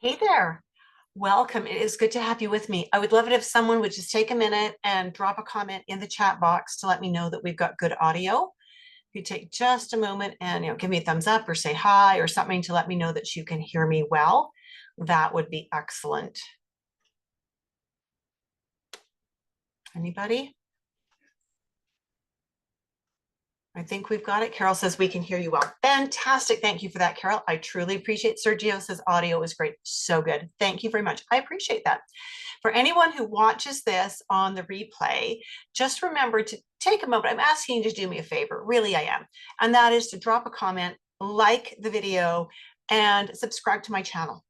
Hey there. Welcome. It is good to have you with me. I would love it if someone would just take a minute and drop a comment in the chat box to let me know that we've got good audio. If you take just a moment and give me a thumbs up or say hi or something to let me know that you can hear me well, that would be excellent. Anybody? I think we've got it. Carol says we can hear you well. Fantastic. Thank you for that, Carol. I truly appreciate it. Sergio says audio is great. So good. Thank you very much. I appreciate that. For anyone who watches this on the replay, just remember to take a moment. I'm asking you to do me a favor. Really, I am. And that is to drop a comment, like the video, and subscribe to my channel.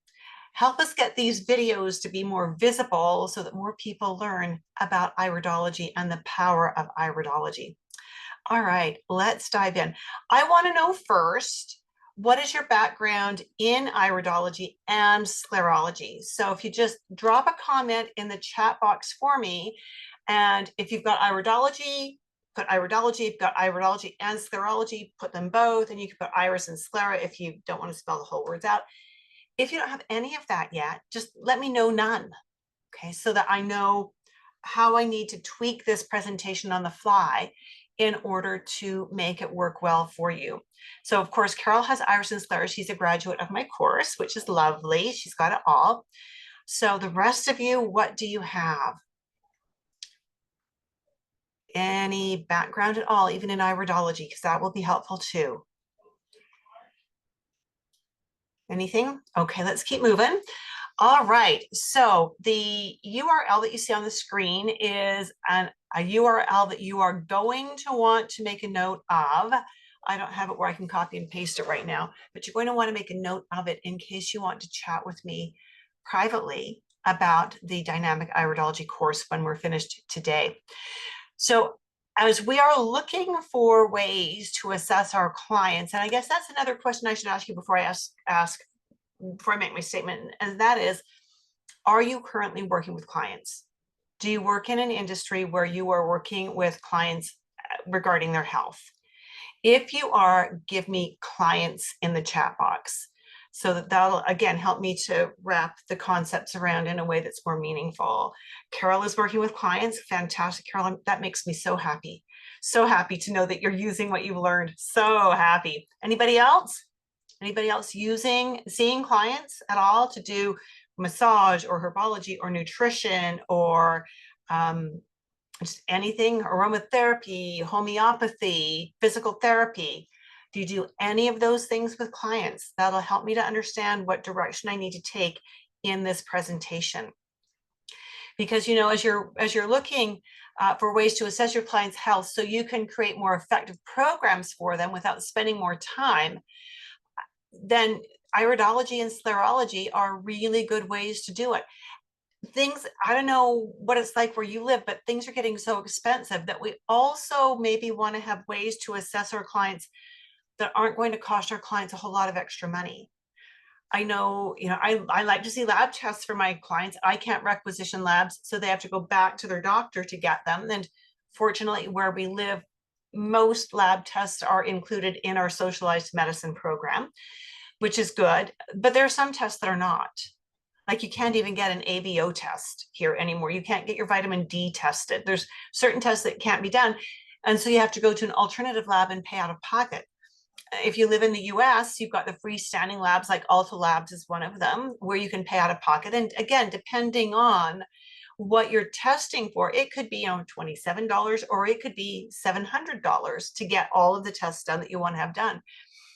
Help us get these videos to be more visible so that more people learn about iridology and the power of iridology. All right, let's dive in. I want to know first, what is your background in iridology and sclerology? So if you just drop a comment in the chat box for me, and if you've got iridology, put iridology. If you've got iridology and sclerology, put them both, and you can put iris and sclera if you don't want to spell the whole words out. If you don't have any of that yet, just let me know none, okay, so that I know how I need to tweak this presentation on the fly in order to make it work well for you. So of course, Carol has iris and sclera. She's a graduate of my course, which is lovely. She's got it all. So the rest of you, what do you have? Any background at all, even in iridology, because that will be helpful too. Anything? Okay, let's keep moving. All right, so the URL that you see on the screen is a URL that you are going to want to make a note of. I don't have it where I can copy and paste it right now, but you're going to want to make a note of it in case you want to chat with me privately about the dynamic iridology course when we're finished today. So as we are looking for ways to assess our clients, and I guess that's another question I should ask you before I before I make my statement, and that is, are you currently working with clients? Do you work in an industry where you are working with clients regarding their health? If you are, give me clients in the chat box so that that'll, again, help me to wrap the concepts around in a way that's more meaningful. Carol is working with clients. Fantastic, Carol. That makes me so happy. So happy to know that you're using what you've learned. So happy. Anybody else? Anybody else seeing clients at all to do massage or herbology or nutrition or just anything, aromatherapy, homeopathy, physical therapy? Do you do any of those things with clients? That'll help me to understand what direction I need to take in this presentation. Because, as you're looking for ways to assess your client's health so you can create more effective programs for them without spending more time, then iridology and sclerology are really good ways to do it. Things, I don't know what it's like where you live, but things are getting so expensive that we also maybe want to have ways to assess our clients that aren't going to cost our clients a whole lot of extra money. I know, I like to see lab tests for my clients. I can't requisition labs, so they have to go back to their doctor to get them. And fortunately, where we live, most lab tests are included in our socialized medicine program, which is good. But there are some tests that are not. Like, you can't even get an ABO test here anymore. You can't get your vitamin D tested. There's certain tests that can't be done. And so you have to go to an alternative lab and pay out of pocket. If you live in the US, you've got the freestanding labs, like Alta Labs is one of them, where you can pay out of pocket. And again, depending on what you're testing for, it could be $27 or it could be $700 to get all of the tests done that you want to have done.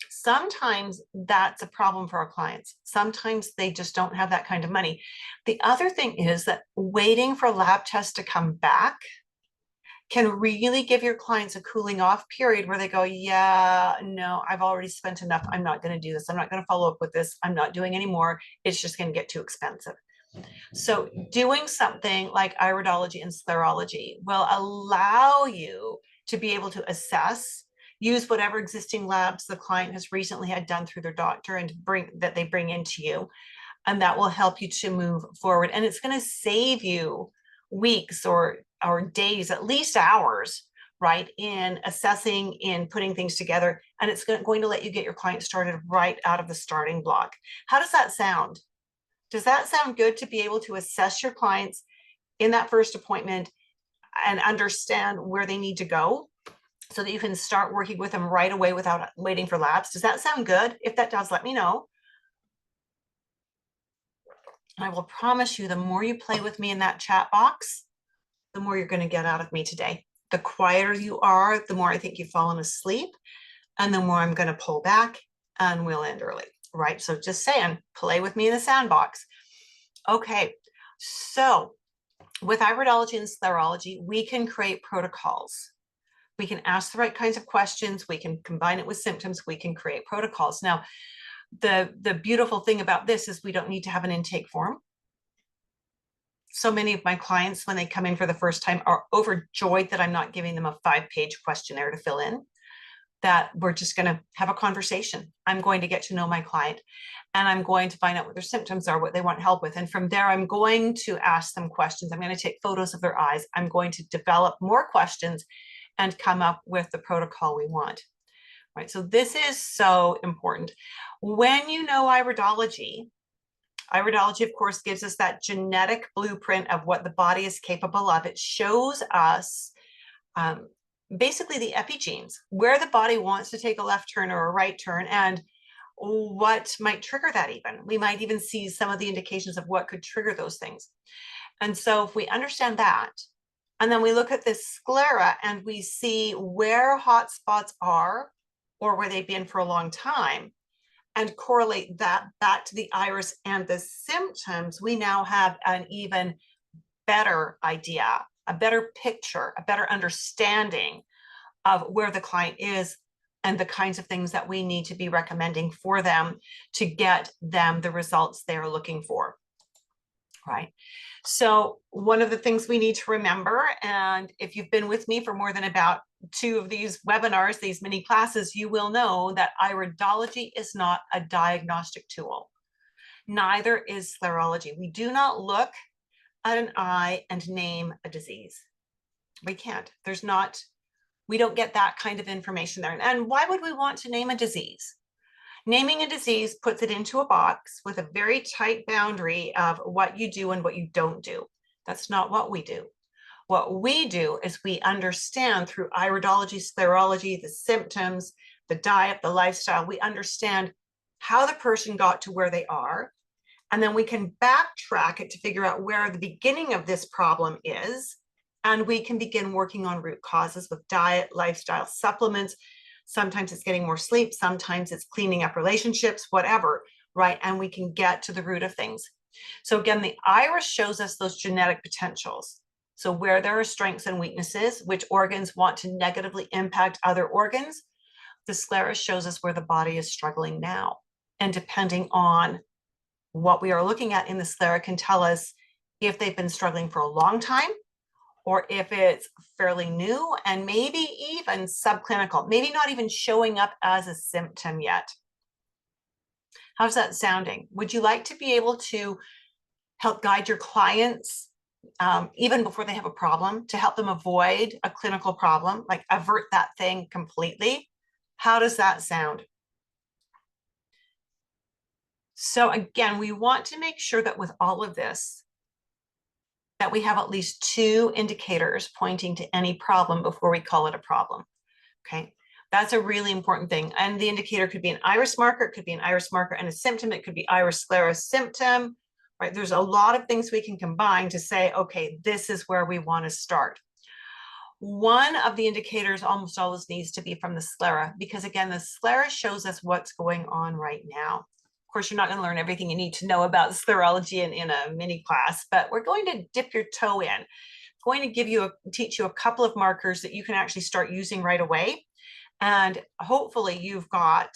Sometimes that's a problem for our clients. Sometimes they just don't have that kind of money. The other thing is that waiting for lab tests to come back can really give your clients a cooling off period where they go, yeah, no, I've already spent enough. I'm not going to do this. I'm not going to follow up with this. I'm not doing anymore. It's just going to get too expensive. So doing something like iridology and sclerology will allow you to be able to assess, use whatever existing labs the client has recently had done through their doctor and that they bring into you. And that will help you to move forward. And it's going to save you weeks or days, at least hours, right, in assessing, in putting things together. And it's going to let you get your client started right out of the starting block. How does that sound? Does that sound good, to be able to assess your clients in that first appointment and understand where they need to go so that you can start working with them right away without waiting for labs? Does that sound good? If that does, let me know. I will promise you, the more you play with me in that chat box, the more you're going to get out of me today. The quieter you are, the more I think you've fallen asleep, and the more I'm going to pull back and we'll end early, right? So just saying, play with me in the sandbox. Okay, so with iridology and sclerology, we can create protocols. We can ask the right kinds of questions. We can combine it with symptoms. We can create protocols. Now, the beautiful thing about this is we don't need to have an intake form. So many of my clients, when they come in for the first time, are overjoyed that I'm not giving them a 5-page questionnaire to fill in, that we're just going to have a conversation. I'm going to get to know my client, and I'm going to find out what their symptoms are, what they want help with. And from there, I'm going to ask them questions. I'm going to take photos of their eyes. I'm going to develop more questions and come up with the protocol we want. Right. So this is so important. When you know iridology, of course, gives us that genetic blueprint of what the body is capable of. It shows us basically the epigenes, where the body wants to take a left turn or a right turn, and what might trigger that even. We might even see some of the indications of what could trigger those things. And so if we understand that, and then we look at this sclera and we see where hot spots are or where they've been for a long time, and correlate that back to the iris and the symptoms, we now have an even better idea, a better picture, a better understanding of where the client is and the kinds of things that we need to be recommending for them to get them the results they're looking for, right? So one of the things we need to remember, and if you've been with me for more than about 2 of these webinars, these mini classes, you will know that iridology is not a diagnostic tool. Neither is sclerology. We do not look at an eye and name a disease. We can't. We don't get that kind of information there. And why would we want to name a disease? Naming a disease puts it into a box with a very tight boundary of what you do and what you don't do. That's not what we do. What we do is we understand through iridology, sclerology, the symptoms, the diet, the lifestyle, we understand how the person got to where they are. And then we can backtrack it to figure out where the beginning of this problem is. And we can begin working on root causes with diet, lifestyle, supplements. Sometimes it's getting more sleep. Sometimes it's cleaning up relationships, whatever, right? And we can get to the root of things. So again, the iris shows us those genetic potentials. So where there are strengths and weaknesses, which organs want to negatively impact other organs. The sclera shows us where the body is struggling now. And depending on what we are looking at in the sclera can tell us if they've been struggling for a long time, or if it's fairly new and maybe even subclinical, maybe not even showing up as a symptom yet. How's that sounding? Would you like to be able to help guide your clients even before they have a problem, to help them avoid a clinical problem, like avert that thing completely? How does that sound? So again, we want to make sure that with all of this, that we have at least 2 indicators pointing to any problem before we call it a problem. Okay, that's a really important thing. And the indicator could be an iris marker, it could be an iris marker and a symptom, it could be iris sclera symptom, right? There's a lot of things we can combine to say, okay, this is where we want to start. One of the indicators almost always needs to be from the sclera, because again, the sclera shows us what's going on right now. Of course, you're not going to learn everything you need to know about sclerology in a mini class, but we're going to dip your toe in. I'm going to teach you a couple of markers that you can actually start using right away. And hopefully you've got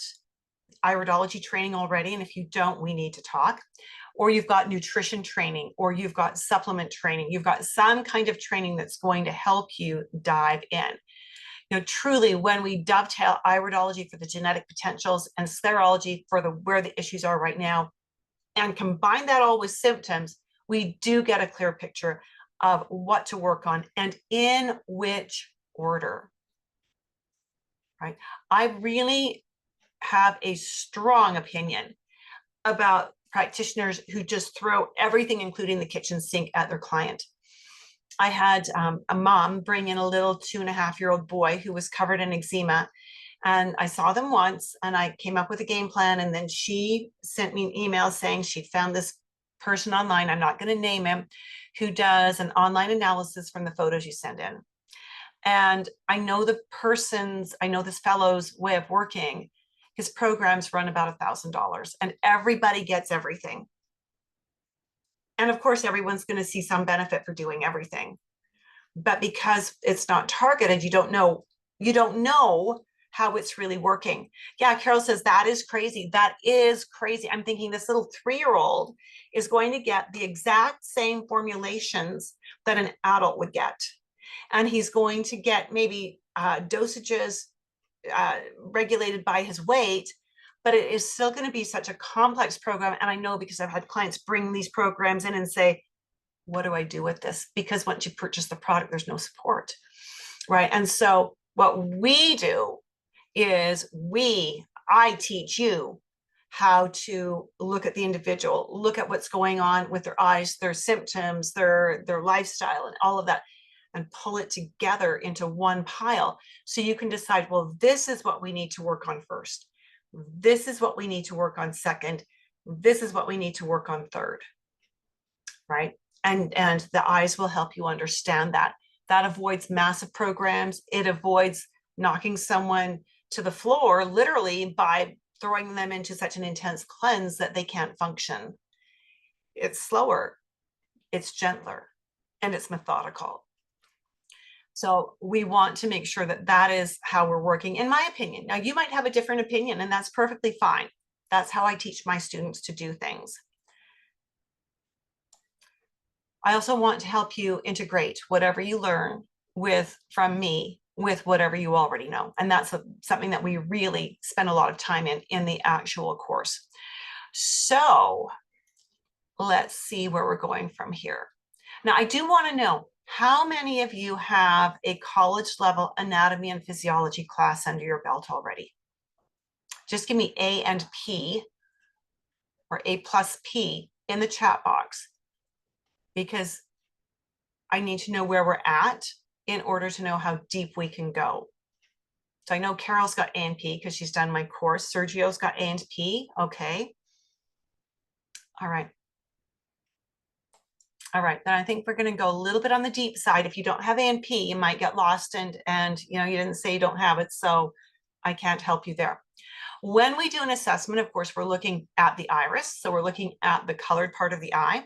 iridology training already. And if you don't, we need to talk. Or you've got nutrition training, or you've got supplement training. You've got some kind of training that's going to help you dive in. You know, truly, when we dovetail iridology for the genetic potentials and sclerology for where the issues are right now, and combine that all with symptoms, we do get a clear picture of what to work on and in which order, right? I really have a strong opinion about practitioners who just throw everything, including the kitchen sink, at their client. I had a mom bring in a little 2.5-year-old boy who was covered in eczema. And I saw them once and I came up with a game plan. And then she sent me an email saying she'd found this person online, I'm not going to name him, who does an online analysis from the photos you send in. And I know this fellow's way of working. His programs run about $1,000 and everybody gets everything. And of course, everyone's going to see some benefit for doing everything. But because it's not targeted, you don't know how it's really working. Yeah, Carol says that is crazy. That is crazy. I'm thinking this little 3-year-old is going to get the exact same formulations that an adult would get. And he's going to get maybe dosages regulated by his weight, but it is still going to be such a complex program. And I know because I've had clients bring these programs in and say, what do I do with this? Because once you purchase the product, there's no support, right? And so what we do is I teach you how to look at the individual, look at what's going on with their eyes, their symptoms, their lifestyle, and all of that, and pull it together into one pile. So you can decide, well, this is what we need to work on first. This is what we need to work on second. This is what we need to work on third, right? And the eyes will help you understand that. That avoids massive programs. It avoids knocking someone to the floor, literally, by throwing them into such an intense cleanse that they can't function. It's slower, it's gentler, and it's methodical. So we want to make sure that that is how we're working, in my opinion. Now, you might have a different opinion, and that's perfectly fine. That's how I teach my students to do things. I also want to help you integrate whatever you learn from me with whatever you already know. And that's something that we really spend a lot of time in the actual course. So let's see where we're going from here. Now, I do want to know, how many of you have a college level anatomy and physiology class under your belt already? Just give me A and P, or A plus P, in the chat box, because I need to know where we're at in order to know how deep we can go. So I know Carol's got A and P because she's done my course. Sergio's got A and P. Okay. All right. All right, then I think we're going to go a little bit on the deep side. If you don't have A and P, you might get lost, and you didn't say you don't have it, so I can't help you there. When we do an assessment, of course, we're looking at the iris. So we're looking at the colored part of the eye.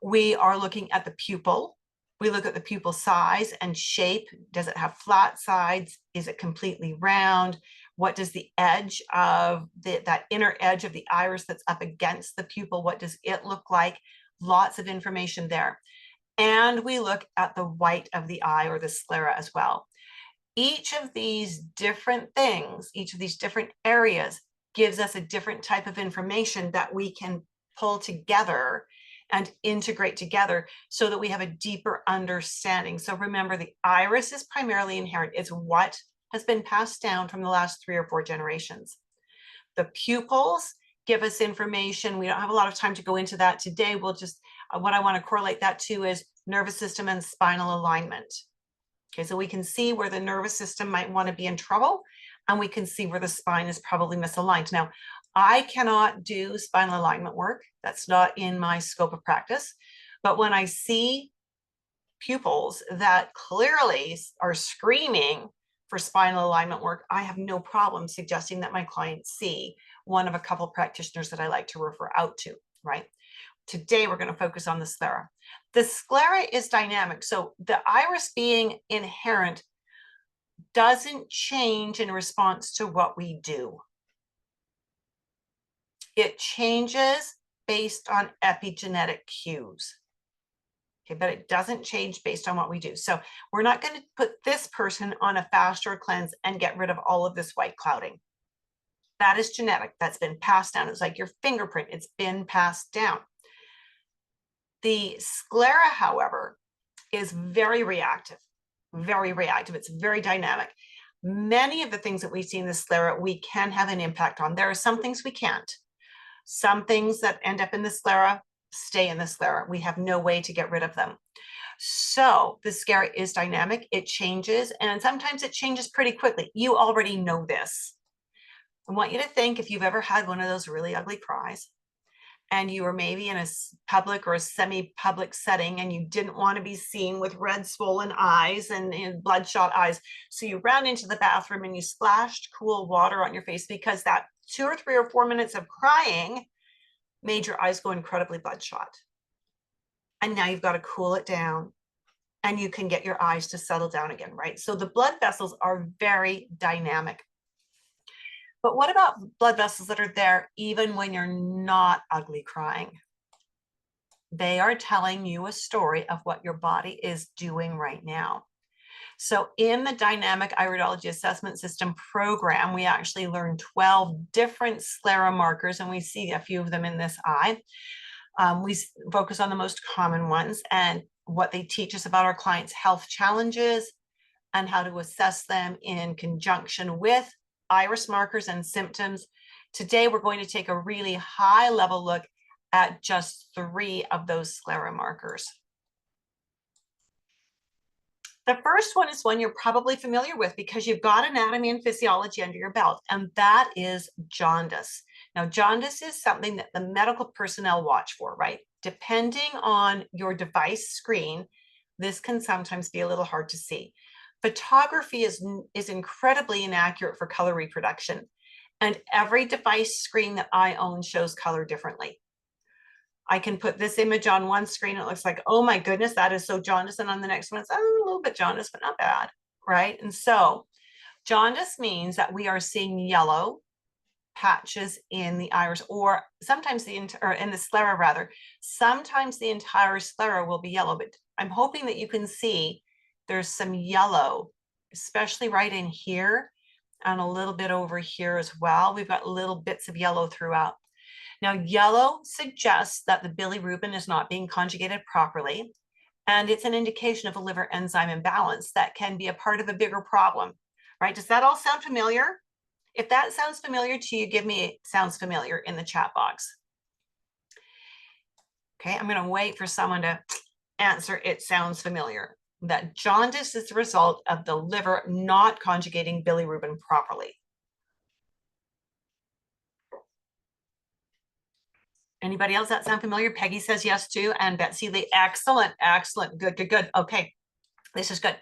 We are looking at the pupil. We look at the pupil size and shape. Does it have flat sides? Is it completely round? What does the edge of that inner edge of the iris that's up against the pupil, what does it look like? Lots of information there. And we look at the white of the eye, or the sclera, as well. Each of these different things, each of these different areas, gives us a different type of information that we can pull together and integrate together so that we have a deeper understanding. So remember, the iris is primarily inherent. It's what has been passed down from the last 3 or 4 generations. The pupils give us information. We don't have a lot of time to go into that today. We'll just, what I want to correlate that to is nervous system and spinal alignment. Okay, so we can see where the nervous system might want to be in trouble, and we can see where the spine is probably misaligned. Now, I cannot do spinal alignment work. That's not in my scope of practice. But when I see pupils that clearly are screaming for spinal alignment work, I have no problem suggesting that my clients see one of a couple of practitioners that I like to refer out to, right? Today, we're going to focus on the sclera. The sclera is dynamic. So the iris being inherent doesn't change in response to what we do. It changes based on epigenetic cues. Okay, but it doesn't change based on what we do. So we're not going to put this person on a fast or cleanse and get rid of all of this white clouding. That is genetic. That's been passed down. It's like your fingerprint. It's been passed down. The sclera, however, is very reactive, very reactive. It's very dynamic. Many of the things that we see in the sclera, we can have an impact on. There are some things we can't. Some things that end up in the sclera stay in the sclera. We have no way to get rid of them. So the sclera is dynamic, it changes, and sometimes it changes pretty quickly. You already know this. I want you to think if you've ever had one of those really ugly cries and you were maybe in a public or a semi-public setting and you didn't want to be seen with red swollen eyes and bloodshot eyes. So you ran into the bathroom and you splashed cool water on your face because that 2 or 3 or 4 minutes of crying made your eyes go incredibly bloodshot. And now you've got to cool it down and you can get your eyes to settle down again, right? So the blood vessels are very dynamic. But what about blood vessels that are there even when you're not ugly crying? They are telling you a story of what your body is doing right now. So in the dynamic iridology assessment system program, we actually learn 12 different sclera markers, and we see a few of them in this eye. We focus on the most common ones and what they teach us about our clients' health challenges and how to assess them in conjunction with iris markers and symptoms. Today, we're going to take a really high level look at just 3 of those sclera markers. The first one is one you're probably familiar with because you've got anatomy and physiology under your belt, and that is jaundice. Now, jaundice is something that the medical personnel watch for, right? Depending on your device screen, this can sometimes be a little hard to see. Photography is incredibly inaccurate for color reproduction, and every device screen that I own shows color differently. I can put this image on one screen, it looks like, oh my goodness, that is so jaundice, and on the next one, it's a little bit jaundice, but not bad, right? And so jaundice means that we are seeing yellow patches in the iris, or sometimes in the sclera rather. Sometimes the entire sclera will be yellow, but I'm hoping that you can see there's some yellow, especially right in here and a little bit over here as well. We've got little bits of yellow throughout. Now, yellow suggests that the bilirubin is not being conjugated properly, and it's an indication of a liver enzyme imbalance that can be a part of a bigger problem, right? Does that all sound familiar? If that sounds familiar to you, give me sounds familiar in the chat box. Okay, I'm going to wait for someone to answer it sounds familiar. That jaundice is the result of the liver not conjugating bilirubin properly. Anybody else that sound familiar? Peggy says yes too, and Betsy Lee, excellent, excellent, good, good, good. Okay, this is good.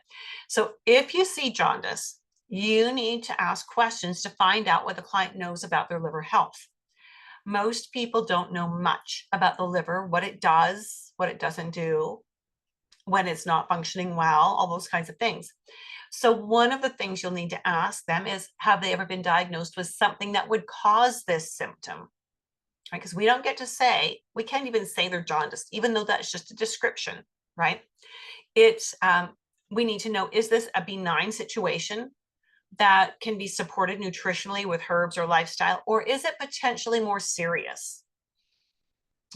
So if you see jaundice, you need to ask questions to find out what the client knows about their liver health. Most people don't know much about the liver, what it does, what it doesn't do, when it's not functioning well, all those kinds of things. So one of the things you'll need to ask them is, have they ever been diagnosed with something that would cause this symptom? Right? Because we don't get to say, we can't even say they're jaundiced, even though that's just a description, right? It's, we need to know, is this a benign situation that can be supported nutritionally with herbs or lifestyle, or is it potentially more serious?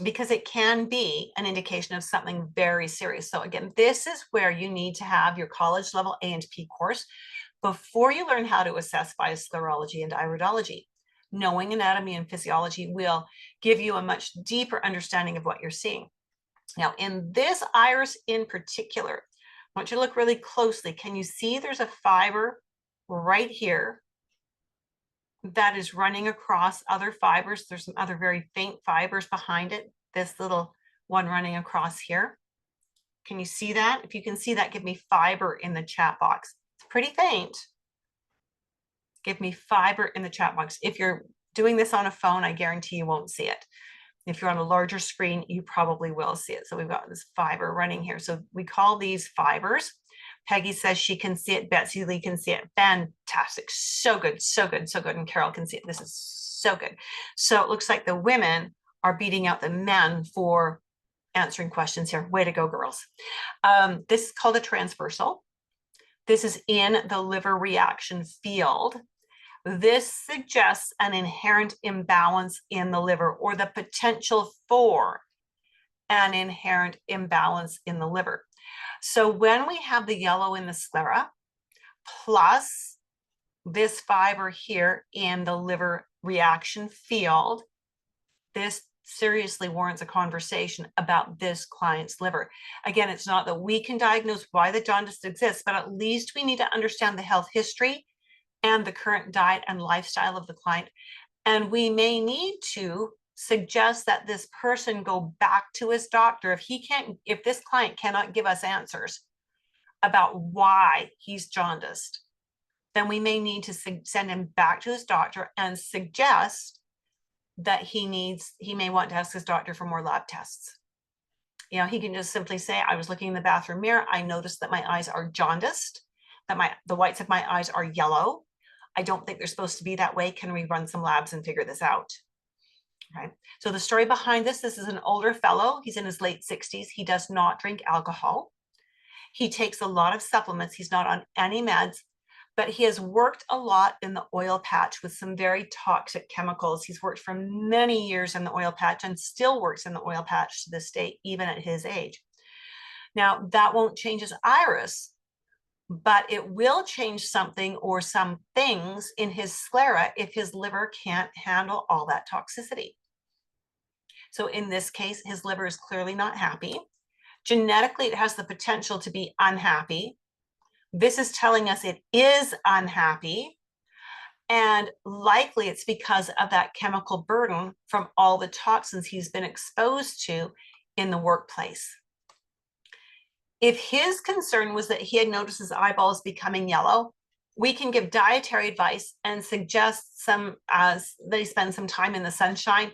Because it can be an indication of something very serious. So again, this is where you need to have your college level A&P course before you learn how to assess via sclerology and iridology. Knowing anatomy and physiology will give you a much deeper understanding of what you're seeing. Now, in this iris in particular, I want you to look really closely. Can you see there's a fiber right here that is running across other fibers? There's some other very faint fibers behind it. This little one running across here. Can you see that? If you can see that, give me fiber in the chat box. It's pretty faint. Give me fiber in the chat box. If you're doing this on a phone, I guarantee you won't see it. If you're on a larger screen, you probably will see it. So we've got this fiber running here. So we call these fibers. Peggy says she can see it. Betsy Lee can see it. Fantastic. So good, so good, so good. And Carol can see it. This is so good. So it looks like the women are beating out the men for answering questions here. Way to go, girls. This is called a transversal. This is in the liver reaction field. This suggests an inherent imbalance in the liver, or the potential for an inherent imbalance in the liver. So when we have the yellow in the sclera, plus this fiber here in the liver reaction field, this seriously warrants a conversation about this client's liver. Again, it's not that we can diagnose why the jaundice exists, but at least we need to understand the health history and the current diet and lifestyle of the client. And we may need to suggest that this person go back to his doctor if this client cannot give us answers about why he's jaundiced, then we may need to send him back to his doctor and suggest that he may want to ask his doctor for more lab tests. You know, he can just simply say, I was looking in the bathroom mirror, I noticed that my eyes are jaundiced, that the whites of my eyes are yellow. I don't think they're supposed to be that way. Can we run some labs and figure this out? Right. So the story behind this is an older fellow. He's in his late 60s. He does not drink alcohol. He takes a lot of supplements. He's not on any meds, but he has worked a lot in the oil patch with some very toxic chemicals. He's worked for many years in the oil patch and still works in the oil patch to this day, even at his age. Now, that won't change his iris, but it will change something or some things in his sclera if his liver can't handle all that toxicity. So in this case, his liver is clearly not happy. Genetically, it has the potential to be unhappy. This is telling us it is unhappy. And likely it's because of that chemical burden from all the toxins he's been exposed to in the workplace. If his concern was that he had noticed his eyeballs becoming yellow, we can give dietary advice and suggest that he spend some time in the sunshine,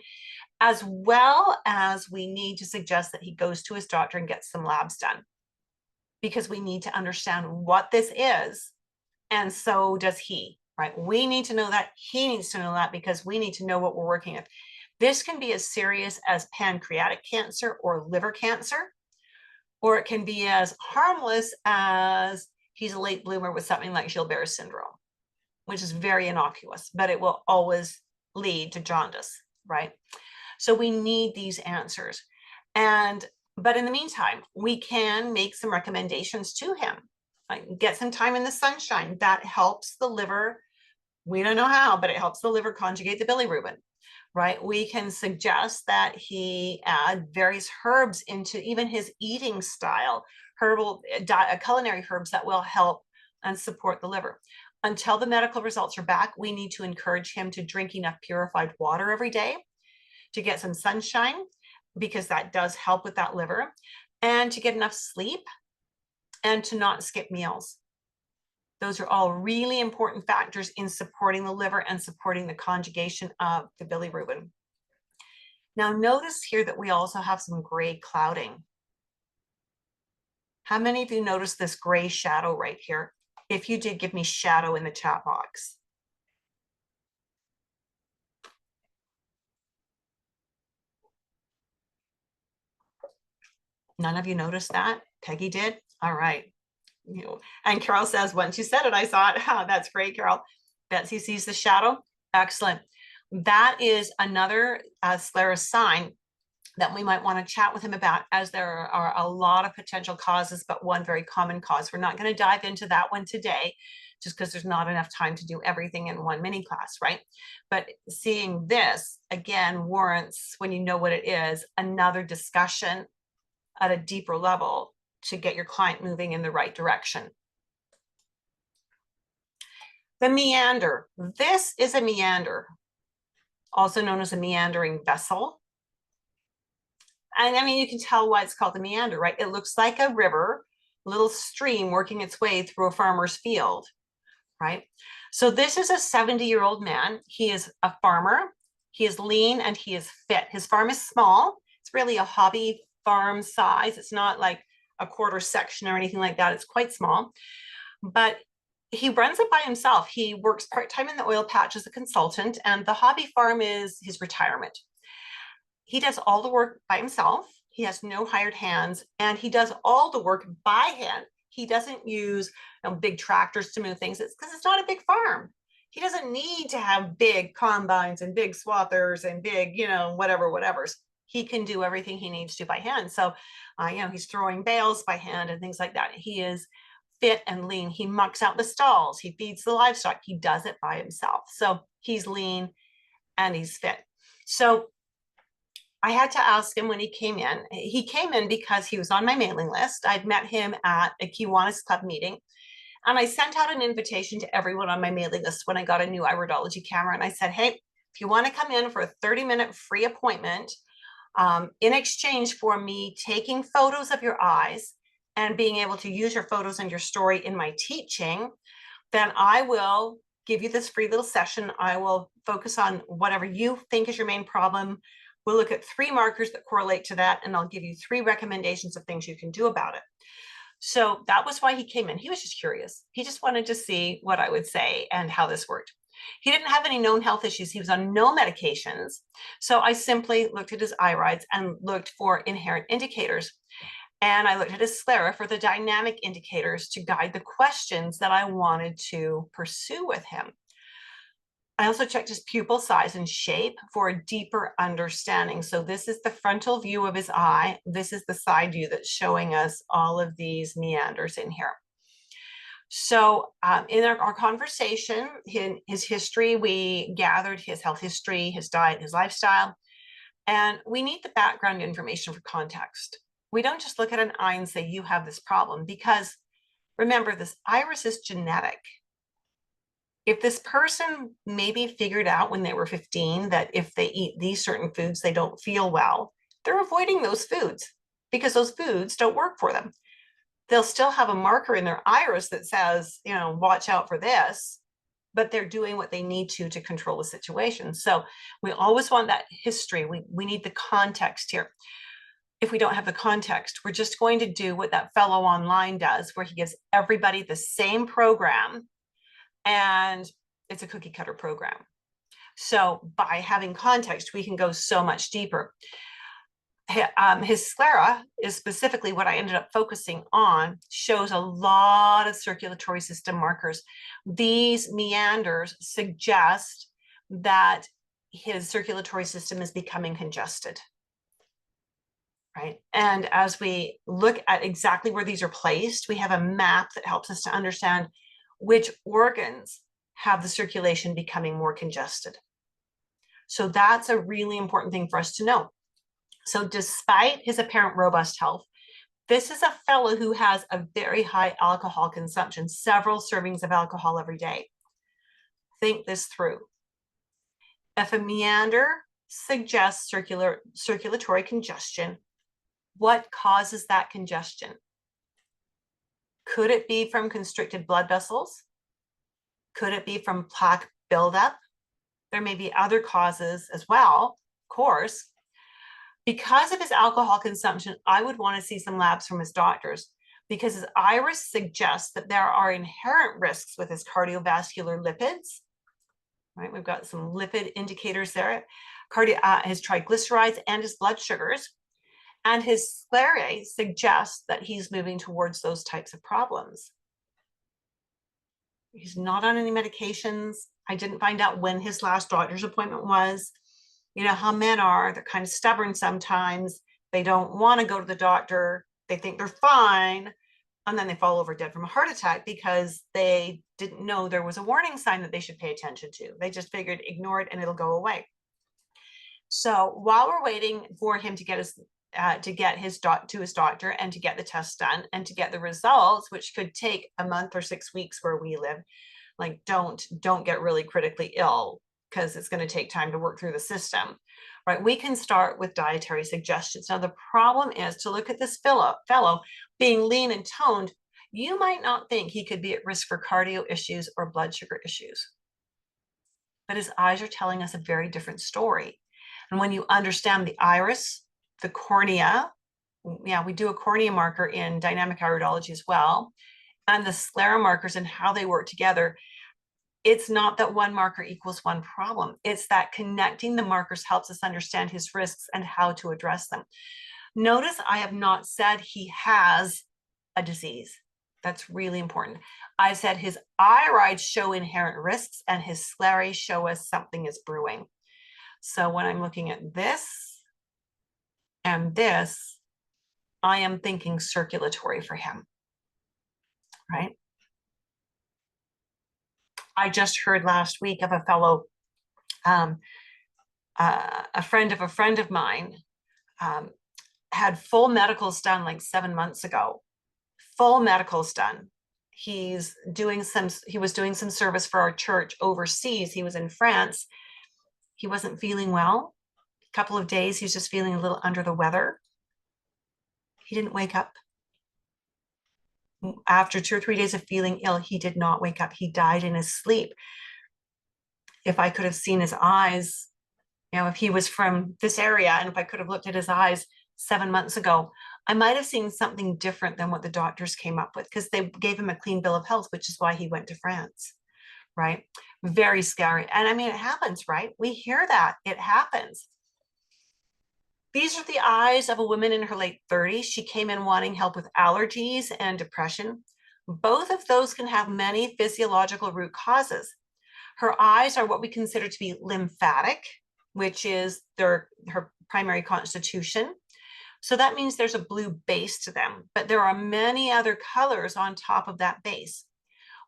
as well as we need to suggest that he goes to his doctor and gets some labs done, because we need to understand what this is, and so does he, right? We need to know that, he needs to know that, because we need to know what we're working with. This can be as serious as pancreatic cancer or liver cancer, or it can be as harmless as he's a late bloomer with something like Gilbert's syndrome, which is very innocuous, but it will always lead to jaundice, right? So we need these answers. But in the meantime, we can make some recommendations to him. Like get some time in the sunshine. That helps the liver. We don't know how, but it helps the liver conjugate the bilirubin, right? We can suggest that he add various herbs into even his eating style, culinary herbs that will help and support the liver. Until the medical results are back, we need to encourage him to drink enough purified water every day, to get some sunshine, because that does help with that liver, and to get enough sleep, and to not skip meals. Those are all really important factors in supporting the liver and supporting the conjugation of the bilirubin. Now notice here that we also have some gray clouding. How many of you noticed this gray shadow right here? If you did, give me shadow in the chat box. None of you noticed that? Peggy did? All right. And Carol says, once you said it, I saw it. Oh, that's great, Carol. Betsy sees the shadow. Excellent. That is another sclera sign that we might want to chat with him about, as there are a lot of potential causes, but one very common cause. We're not going to dive into that one today, just because there's not enough time to do everything in one mini class, right? But seeing this, again, warrants, when you know what it is, another discussion at a deeper level to get your client moving in the right direction. The meander. This is a meander, also known as a meandering vessel. And I mean, you can tell why it's called a meander, right? It looks like a river, a little stream working its way through a farmer's field, right? So this is a 70-year-old man. He is a farmer. He is lean and he is fit. His farm is small. It's really a hobby farm size. It's not like a quarter section or anything like that. It's quite small, but he runs it by himself. He works part-time in the oil patch as a consultant, and the hobby farm is his retirement. He does all the work by himself. He has no hired hands, and he does all the work by hand. He doesn't use big tractors to move things. It's because it's not a big farm. He doesn't need to have big combines and big swathers and big, whatever's. He can do everything he needs to by hand. So, he's throwing bales by hand and things like that. He is fit and lean. He mucks out the stalls. He feeds the livestock. He does it by himself. So he's lean and he's fit. So I had to ask him when he came in. He came in because he was on my mailing list. I'd met him at a Kiwanis Club meeting, and I sent out an invitation to everyone on my mailing list when I got a new Iridology camera. And I said, hey, if you want to come in for a 30-minute free appointment, in exchange for me taking photos of your eyes and being able to use your photos and your story in my teaching, then I will give you this free little session. I will focus on whatever you think is your main problem. We'll look at 3 markers that correlate to that, and I'll give you 3 recommendations of things you can do about it. So that was why he came in. He was just curious. He just wanted to see what I would say and how this worked. He didn't have any known health issues. He was on no medications. So I simply looked at his irides and looked for inherent indicators. And I looked at his sclera for the dynamic indicators to guide the questions that I wanted to pursue with him. I also checked his pupil size and shape for a deeper understanding. So this is the frontal view of his eye. This is the side view that's showing us all of these meanders in here. So in our conversation, his history, we gathered his health history, his diet, his lifestyle, and we need the background information for context. We don't just look at an eye and say, you have this problem, because remember, this iris is genetic. If this person maybe figured out when they were 15 that if they eat these certain foods, they don't feel well, they're avoiding those foods because those foods don't work for them. They'll still have a marker in their iris that says, you know, watch out for this, but they're doing what they need to control the situation. So we always want that history. We need the context here. If we don't have the context, we're just going to do what that fellow online does, where he gives everybody the same program, and it's a cookie cutter program. So by having context, we can go so much deeper. His sclera is specifically what I ended up focusing on, shows a lot of circulatory system markers. These meanders suggest that his circulatory system is becoming congested, right? And as we look at exactly where these are placed, we have a map that helps us to understand which organs have the circulation becoming more congested. So that's a really important thing for us to know. So despite his apparent robust health, this is a fellow who has a very high alcohol consumption, several servings of alcohol every day. Think this through. If a meander suggests circulatory congestion, what causes that congestion? Could it be from constricted blood vessels? Could it be from plaque buildup? There may be other causes as well, of course. Because of his alcohol consumption, I would want to see some labs from his doctors, because his iris suggests that there are inherent risks with his cardiovascular lipids. Right, we've got some lipid indicators there. His triglycerides and his blood sugars. And his sclera suggests that he's moving towards those types of problems. He's not on any medications. I didn't find out when his last doctor's appointment was. You know how men are, they're kind of stubborn sometimes. They don't want to go to the doctor. They think they're fine. And then they fall over dead from a heart attack because they didn't know there was a warning sign that they should pay attention to. They just figured ignore it and it'll go away. So while we're waiting for him to get his to his doctor and to get the test done and to get the results, which could take a month or 6 weeks where we live, like don't get really critically ill, because it's going to take time to work through the system, right? We can start with dietary suggestions. Now, the problem is to look at this fellow being lean and toned. You might not think he could be at risk for cardio issues or blood sugar issues, but his eyes are telling us a very different story. And when you understand the iris, the cornea, yeah, we do a cornea marker in dynamic iridology as well, and the sclera markers and how they work together, it's not that one marker equals one problem. It's that connecting the markers helps us understand his risks and how to address them. Notice I have not said he has a disease. That's really important. I said his irides show inherent risks and his sclera show us something is brewing. So when I'm looking at this and this, I am thinking circulatory for him, right? I just heard last week of a fellow, a friend of mine, had full medicals done like 7 months ago. Full medicals done. He was doing some service for our church overseas. He was in France. He wasn't feeling well. A couple of days, he was just feeling a little under the weather. He didn't wake up. After 2 or 3 days of feeling ill, he did not wake up. He died in his sleep. If I could have seen his eyes, if he was from this area, and if I could have looked at his eyes 7 months ago, I might have seen something different than what the doctors came up with, because they gave him a clean bill of health, which is why he went to France, right? Very scary. And I mean, it happens, right? We hear that. It happens. These are the eyes of a woman in her late 30s. She came in wanting help with allergies and depression. Both of those can have many physiological root causes. Her eyes are what we consider to be lymphatic, which is her primary constitution. So that means there's a blue base to them, but there are many other colors on top of that base.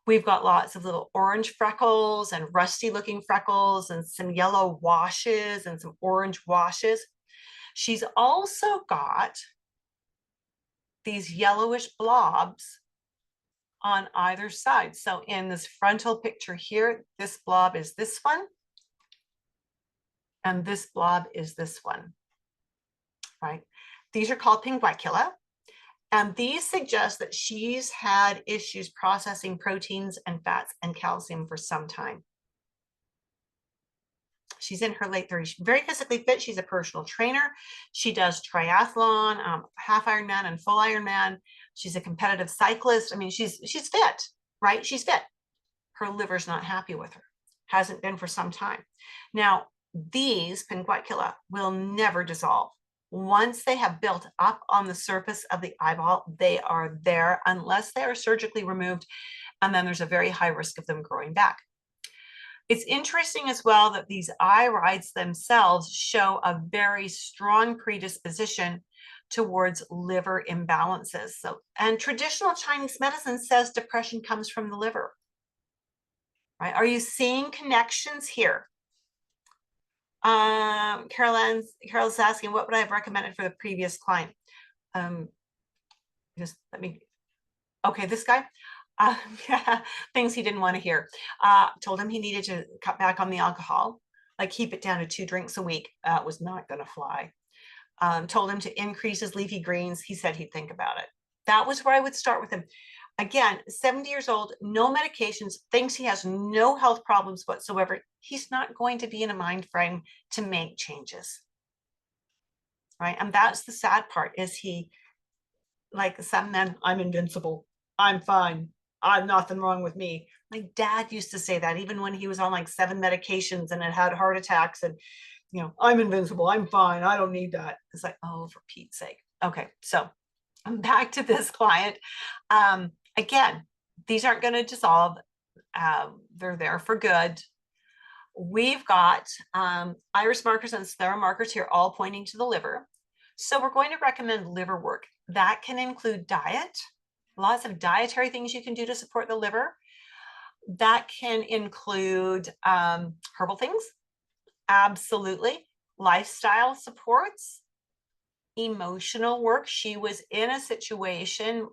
We've got lots of little orange freckles and rusty looking freckles and some yellow washes and some orange washes. She's also got these yellowish blobs on either side. So in this frontal picture here, this blob is this one, and this blob is this one, right? These are called pinguicula, and these suggest that she's had issues processing proteins and fats and calcium for some time. She's in her late 30s. She's very physically fit. She's a personal trainer. She does triathlon, half Ironman and full Ironman. She's a competitive cyclist. I mean, she's fit, right? She's fit. Her liver's not happy with her. Hasn't been for some time. Now, these pinguicula will never dissolve. Once they have built up on the surface of the eyeball, they are there unless they are surgically removed, and then there's a very high risk of them growing back. It's interesting as well that these irides themselves show a very strong predisposition towards liver imbalances. So, and traditional Chinese medicine says depression comes from the liver, right? Are you seeing connections here? Carol's asking, what would I have recommended for the previous client? Just let me, okay, this guy. Yeah, things he didn't want to hear. Told him he needed to cut back on the alcohol, like keep it down to 2 drinks a week. Was not going to fly. Told him to increase his leafy greens. He said he'd think about it. That was where I would start with him. Again, 70 years old, no medications, thinks he has no health problems whatsoever. He's not going to be in a mind frame to make changes, right? And that's the sad part, is he, like some men, I'm invincible. I'm fine. I'm nothing wrong with me. My dad used to say that even when he was on like 7 medications and had heart attacks, and I'm invincible. I'm fine. I don't need that. It's like, oh, for Pete's sake. Okay, so I'm back to this client. Again, these aren't going to dissolve. They're there for good. We've got iris markers and sclera markers here, all pointing to the liver. So we're going to recommend liver work. That can include diet. Lots of dietary things you can do to support the liver. That can include herbal things. Absolutely. Lifestyle supports, emotional work. She was in a situation,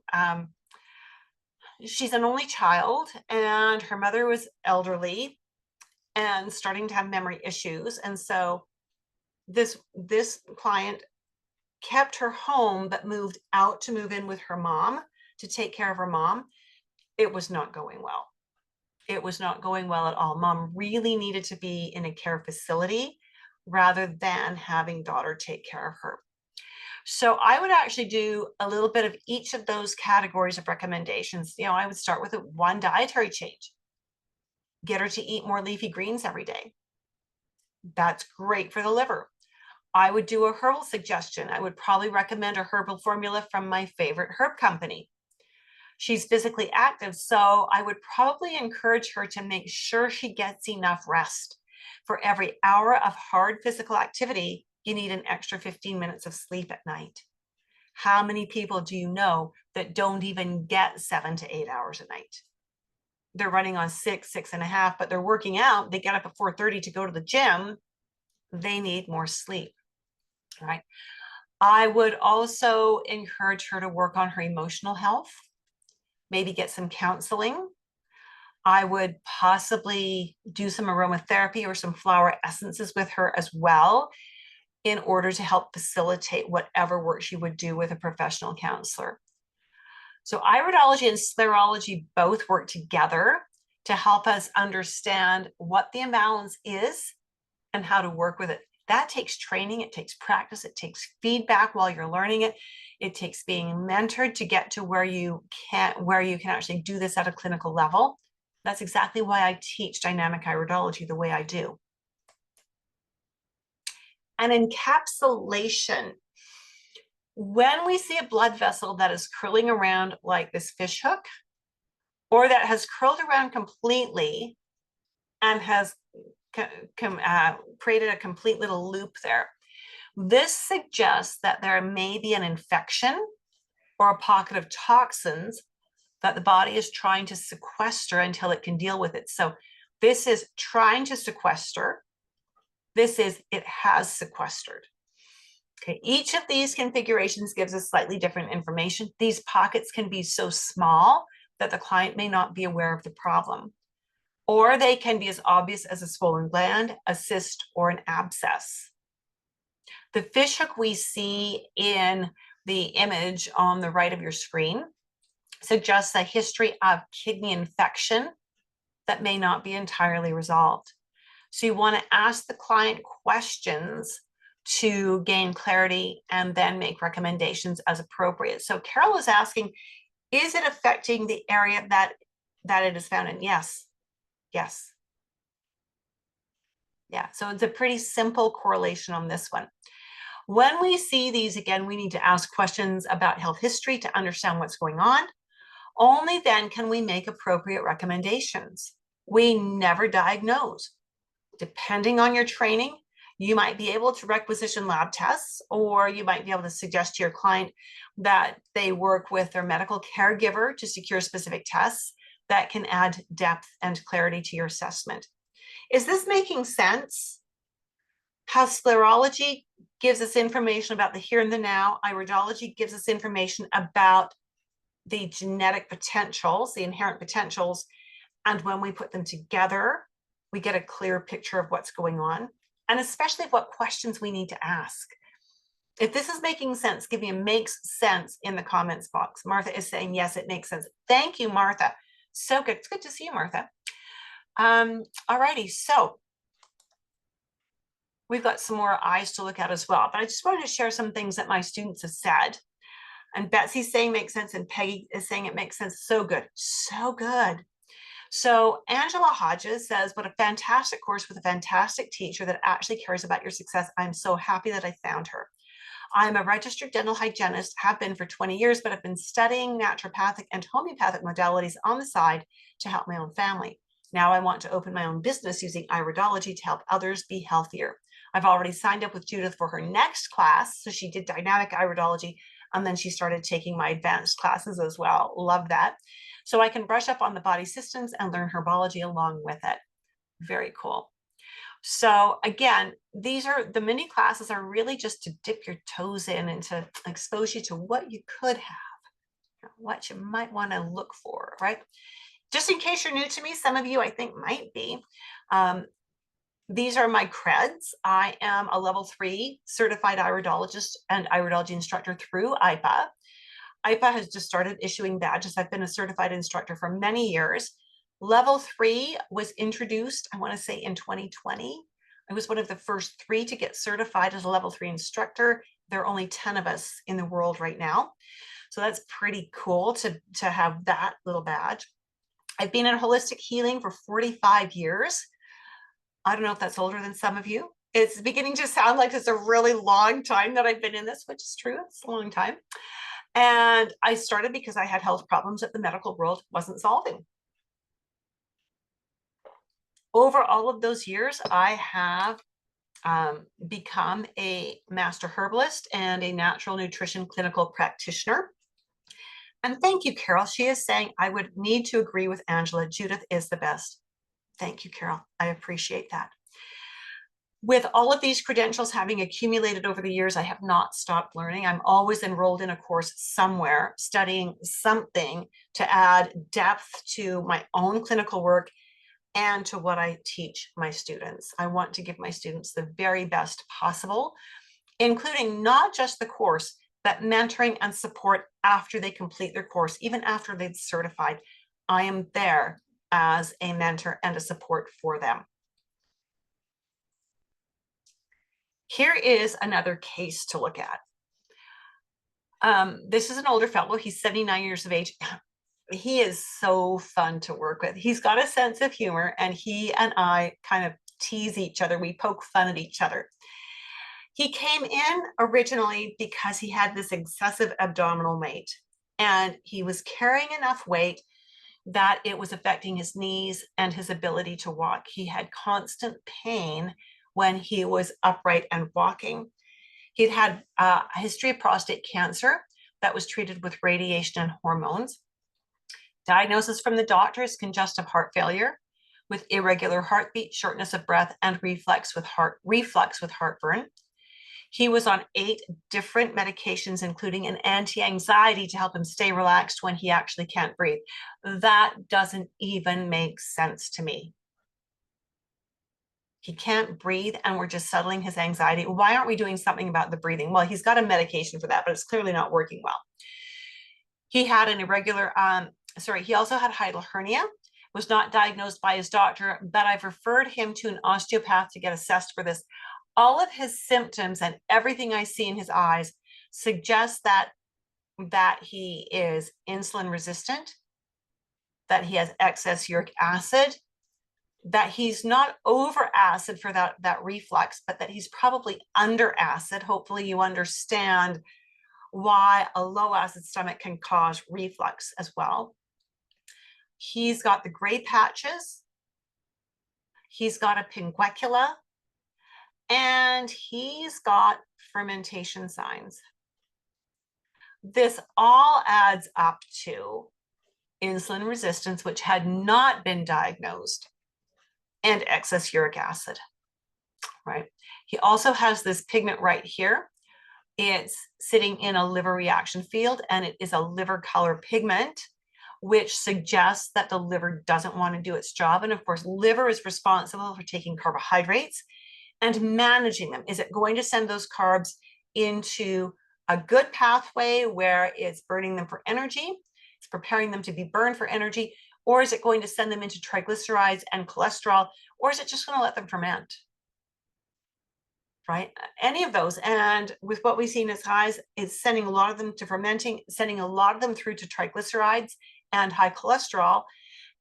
she's an only child, and her mother was elderly and starting to have memory issues. And so this client kept her home, but moved out to move in with her mom to take care of her mom. It was not going well. It was not going well at all. Mom really needed to be in a care facility rather than having daughter take care of her. So I would actually do a little bit of each of those categories of recommendations. I would start with one dietary change. Get her to eat more leafy greens every day. That's great for the liver. I would do a herbal suggestion. I would probably recommend a herbal formula from my favorite herb company. She's physically active, so I would probably encourage her to make sure she gets enough rest. For every hour of hard physical activity, you need an extra 15 minutes of sleep at night. How many people do you know that don't even get 7 to 8 hours a night? They're running on 6.5, but they're working out. They get up at 4:30 to go to the gym. They need more sleep, right? I would also encourage her to work on her emotional health, maybe get some counseling. I would possibly do some aromatherapy or some flower essences with her as well in order to help facilitate whatever work she would do with a professional counselor. So iridology and sclerology both work together to help us understand what the imbalance is and how to work with it. That takes training, it takes practice, it takes feedback while you're learning it. It takes being mentored to get to where you can actually do this at a clinical level. That's exactly why I teach dynamic iridology the way I do. An encapsulation. When we see a blood vessel that is curling around like this fish hook, or that has curled around completely and has created a complete little loop there, this suggests that there may be an infection or a pocket of toxins that the body is trying to sequester until it can deal with it. So this is trying to sequester. This is it has sequestered. Okay, each of these configurations gives us slightly different information. These pockets can be so small that the client may not be aware of the problem, or they can be as obvious as a swollen gland, a cyst, or an abscess. The fishhook we see in the image on the right of your screen suggests a history of kidney infection that may not be entirely resolved. So you want to ask the client questions to gain clarity and then make recommendations as appropriate. So Carol is asking, is it affecting the area that it is found in? Yes. Yes. Yeah, so it's a pretty simple correlation on this one. When we see these, again, we need to ask questions about health history to understand what's going on. Only then can we make appropriate recommendations. We never diagnose. Depending on your training, you might be able to requisition lab tests, or you might be able to suggest to your client that they work with their medical caregiver to secure specific tests that can add depth and clarity to your assessment. Is this making sense? How sclerology gives us information about the here and the now. Iridology gives us information about the genetic potentials, the inherent potentials. And when we put them together, we get a clear picture of what's going on, and especially what questions we need to ask. If this is making sense, give me a makes sense in the comments box. Martha is saying, yes, it makes sense. Thank you, Martha. So good. It's good to see you, Martha. All righty. So we've got some more eyes to look at as well, but I just wanted to share some things that my students have said. And Betsy's saying makes sense, and Peggy is saying it makes sense. So good. So good. So Angela Hodges says, what a fantastic course with a fantastic teacher that actually cares about your success. I'm so happy that I found her. I'm a registered dental hygienist, have been for 20 years, but I've been studying naturopathic and homeopathic modalities on the side to help my own family. Now I want to open my own business using iridology to help others be healthier. I've already signed up with Judith for her next class. So she did dynamic iridology, and then she started taking my advanced classes as well. Love that. So I can brush up on the body systems and learn herbology along with it. Very cool. So again, these are the mini classes are really just to dip your toes in and to expose you to what you could have, what you might want to look for, right? Just in case you're new to me, some of you I think might be. These are my creds. I am a level 3 certified iridologist and iridology instructor through IPA. IPA has just started issuing badges. I've been a certified instructor for many years. Level 3 was introduced, I want to say in 2020. I was one of the first 3 to get certified as a level 3 instructor. There are only 10 of us in the world right now. So that's pretty cool to have that little badge. I've been in holistic healing for 45 years. I don't know if that's older than some of you. It's beginning to sound like it's a really long time that I've been in this, which is true. It's a long time. And I started because I had health problems that the medical world wasn't solving. Over all of those years, I have become a master herbalist and a natural nutrition clinical practitioner. And thank you, Carol. She is saying, I would need to agree with Angela. Judith is the best. Thank you, Carol. I appreciate that. With all of these credentials having accumulated over the years, I have not stopped learning. I'm always enrolled in a course somewhere, studying something to add depth to my own clinical work and to what I teach my students. I want to give my students the very best possible, including not just the course, but mentoring and support after they complete their course, even after they've certified. I am there as a mentor and a support for them. Here is another case to look at. This is an older fellow. He's 79 years of age. He is so fun to work with. He's got a sense of humor, and he and I kind of tease each other. We poke fun at each other. He came in originally because he had this excessive abdominal weight, and he was carrying enough weight that it was affecting his knees and his ability to walk. He had constant pain when he was upright and walking. He'd had a history of prostate cancer that was treated with radiation and hormones. Diagnosis from the doctors: congestive heart failure with irregular heartbeat, shortness of breath, and reflux with heartburn. He was on 8 different medications, including an anti-anxiety to help him stay relaxed when he actually can't breathe. That doesn't even make sense to me. He can't breathe and we're just settling his anxiety. Why aren't we doing something about the breathing? Well, he's got a medication for that, but it's clearly not working well. He had an irregular, he also had hiatal hernia, was not diagnosed by his doctor, but I've referred him to an osteopath to get assessed for this. All of his symptoms and everything I see in his eyes suggests that he is insulin resistant, that he has excess uric acid, that he's not over acid for that reflux, but that he's probably under acid. Hopefully you understand why a low acid stomach can cause reflux as well. He's got the gray patches. He's got a pinguecula, and he's got fermentation signs. This all adds up to insulin resistance, which had not been diagnosed, and excess uric acid, right? He also has this pigment right here. It's sitting in a liver reaction field, and it is a liver color pigment, which suggests that the liver doesn't want to do its job. And of course, liver is responsible for taking carbohydrates and managing them. Is it going to send those carbs into a good pathway where it's burning them for energy, it's preparing them to be burned for energy, or is it going to send them into triglycerides and cholesterol, or is it just going to let them ferment? Right? Any of those. And with what we see in his eyes, it's sending a lot of them to fermenting, sending a lot of them through to triglycerides and high cholesterol.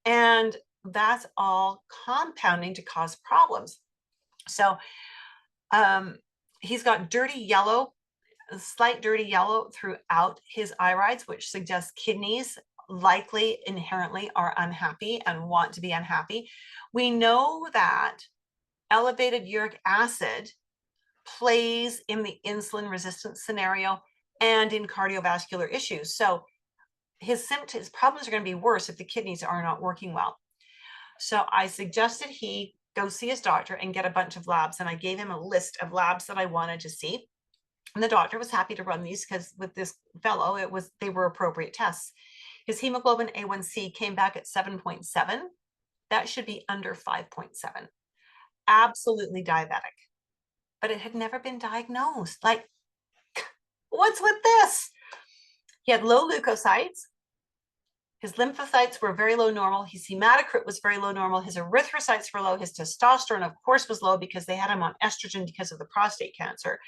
And that's all compounding to cause problems. So he's got dirty yellow, slight dirty yellow throughout his irides, which suggests kidneys likely inherently are unhappy and want to be unhappy. We know that elevated uric acid plays in the insulin resistance scenario and in cardiovascular issues. So his problems are going to be worse if the kidneys are not working well. So I suggested he go see his doctor and get a bunch of labs. And I gave him a list of labs that I wanted to see. And the doctor was happy to run these because with this fellow, they were appropriate tests. His hemoglobin A1C came back at 7.7. That should be under 5.7. Absolutely diabetic. But it had never been diagnosed. Like, what's with this? He had low leukocytes. His lymphocytes were very low normal. His hematocrit was very low normal. His erythrocytes were low. His testosterone, of course, was low because they had him on estrogen because of the prostate cancer.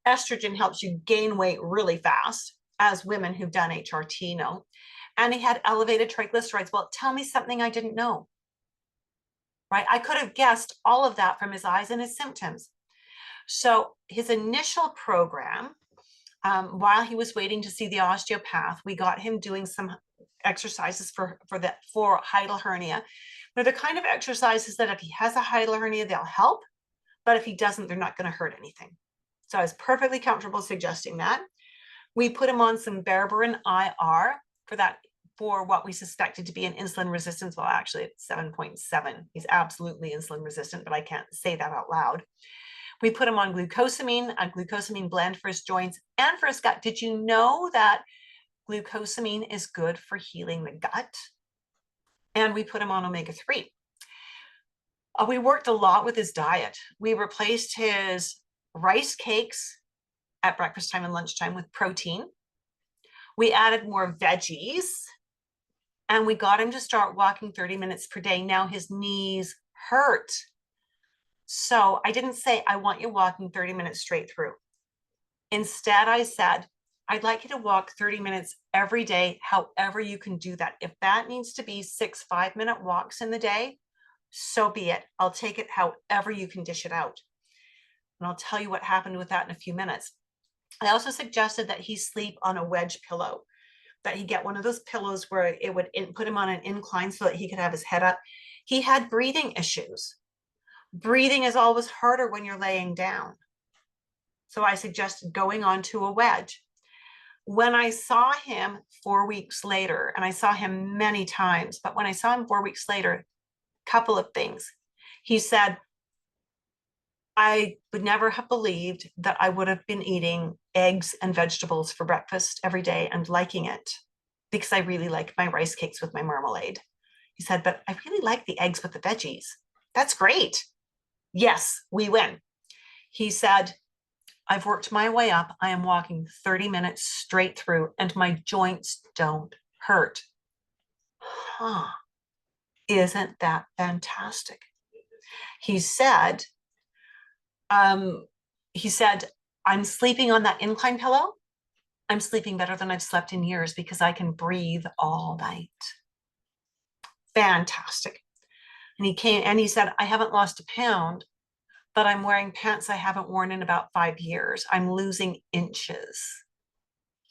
Estrogen helps you gain weight really fast, as women who've done HRT know. And he had elevated triglycerides. Well, tell me something I didn't know, right? I could have guessed all of that from his eyes and his symptoms. So his initial program, while he was waiting to see the osteopath, we got him doing some exercises for hiatal hernia. They're the kind of exercises that if he has a hiatal hernia, they'll help, but if he doesn't, they're not going to hurt anything. So I was perfectly comfortable suggesting that. We put him on some berberine IR for what we suspected to be an insulin resistance. Well, actually it's 7.7. He's absolutely insulin resistant, but I can't say that out loud. We put him on glucosamine, a glucosamine blend for his joints and for his gut. Did you know that glucosamine is good for healing the gut? And we put him on omega-3. We worked a lot with his diet. We replaced his rice cakes at breakfast time and lunchtime with protein. We added more veggies, and we got him to start walking 30 minutes per day. Now his knees hurt. So I didn't say, I want you walking 30 minutes straight through. Instead, I said, I'd like you to walk 30 minutes every day, however you can do that. If that needs to be 6 5-minute walks in the day, so be it. I'll take it however you can dish it out. And I'll tell you what happened with that in a few minutes. I also suggested that he sleep on a wedge pillow, that he get one of those pillows where it would put him on an incline so that he could have his head up. He had breathing issues. Breathing is always harder when you're laying down. So I suggested going onto a wedge. When I saw him 4 weeks later, and I saw him many times, but when I saw him 4 weeks later, a couple of things. He said, I would never have believed that I would have been eating eggs and vegetables for breakfast every day and liking it, because I really like my rice cakes with my marmalade. He said, but I really like the eggs with the veggies. That's great. Yes, we win. He said, I've worked my way up. I am walking 30 minutes straight through and my joints don't hurt. Huh. Isn't that fantastic? He said, I'm sleeping on that incline pillow. I'm sleeping better than I've slept in years because I can breathe all night. Fantastic. And he said, I haven't lost a pound, but I'm wearing pants I haven't worn in about 5 years. I'm losing inches.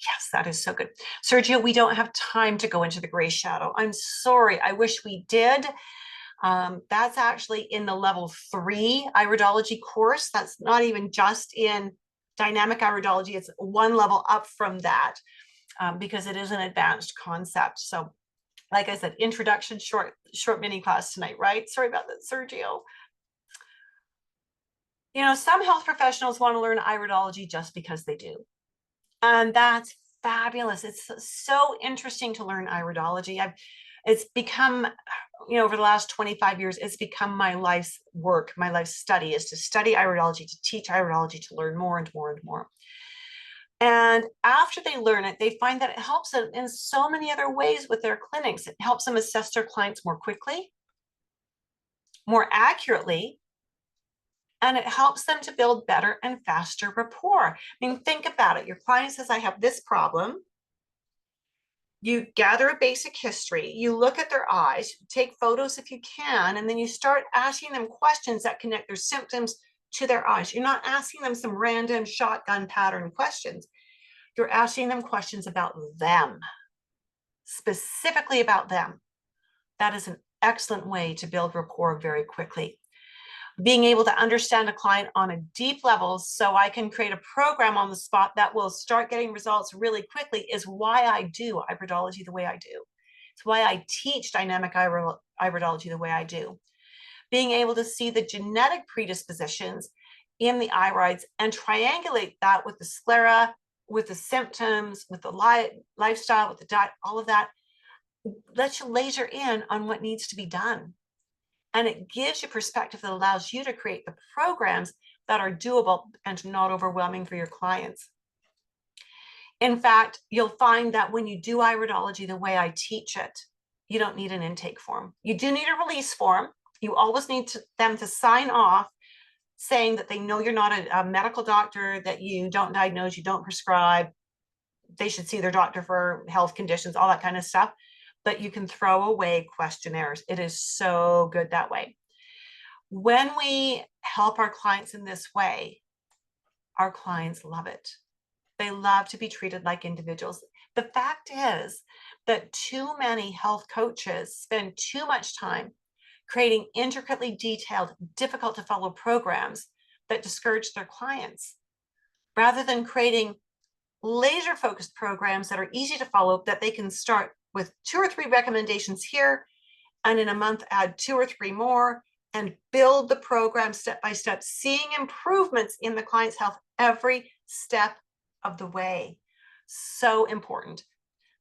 Yes, that is so good. Sergio, we don't have time to go into the gray shadow. I'm sorry. I wish we did. That's actually in the level 3 iridology course. That's not even just in dynamic iridology. It's one level up from that, because it is an advanced concept. So like I said, introduction, short mini class tonight, right? Sorry about that, Sergio. You know, some health professionals want to learn iridology just because they do. And that's fabulous. It's so interesting to learn iridology. It's become, you know, over the last 25 years, it's become my life's work, my life's study is to study iridology, to teach iridology, to learn more and more and more. And after they learn it, they find that it helps them in so many other ways with their clinics. It helps them assess their clients more quickly, more accurately, and it helps them to build better and faster rapport. I mean, think about it. Your client says, I have this problem. You gather a basic history, you look at their eyes, take photos if you can, and then you start asking them questions that connect their symptoms to their eyes. You're not asking them some random shotgun pattern questions. You're asking them questions about them, specifically about them. That is an excellent way to build rapport very quickly. Being able to understand a client on a deep level so I can create a program on the spot that will start getting results really quickly is why I do iridology the way I do. It's why I teach dynamic iridology the way I do. Being able to see the genetic predispositions in the irides and triangulate that with the sclera, with the symptoms, with the lifestyle, with the diet, all of that lets you laser in on what needs to be done. And it gives you perspective that allows you to create the programs that are doable and not overwhelming for your clients. In fact, you'll find that when you do iridology the way I teach it, you don't need an intake form. You do need a release form. You always need them to sign off saying that they know you're not a medical doctor, that you don't diagnose, you don't prescribe. They should see their doctor for health conditions, all that kind of stuff. But you can throw away questionnaires. It is so good that way. When we help our clients in this way, our clients love it. They love to be treated like individuals. The fact is that too many health coaches spend too much time creating intricately detailed, difficult to follow programs that discourage their clients, rather than creating laser focused programs that are easy to follow, that they can start with 2 or 3 recommendations here, and in a month add 2 or 3 more, and build the program step by step, seeing improvements in the client's health every step of the way. So important.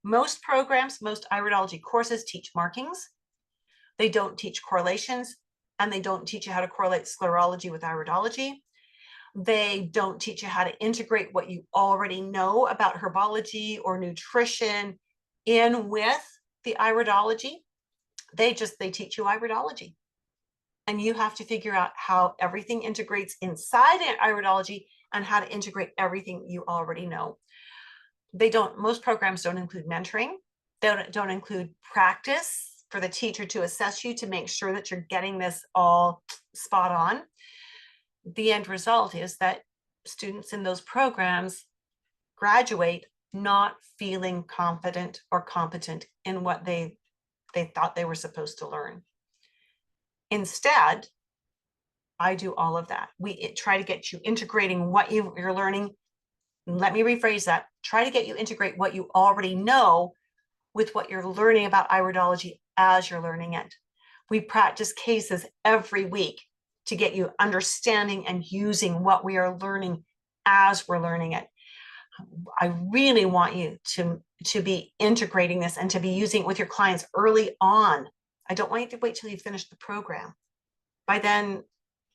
Most programs, most iridology courses teach markings. They don't teach correlations, and they don't teach you how to correlate sclerology with iridology. They don't teach you how to integrate what you already know about herbology or nutrition in with the iridology. They teach you iridology. And you have to figure out how everything integrates inside iridology and how to integrate everything you already know. Most programs don't include mentoring. They don't include practice for the teacher to assess you to make sure that you're getting this all spot on. The end result is that students in those programs graduate not feeling confident or competent in what they thought they were supposed to learn. Instead, I do all of that. We try to get you integrating what you're learning. Let me rephrase that. Try to get you integrate what you already know with what you're learning about iridology as you're learning it. We practice cases every week to get you understanding and using what we are learning as we're learning it. I really want you to be integrating this and to be using it with your clients early on. I don't want you to wait till you finish the program. By then,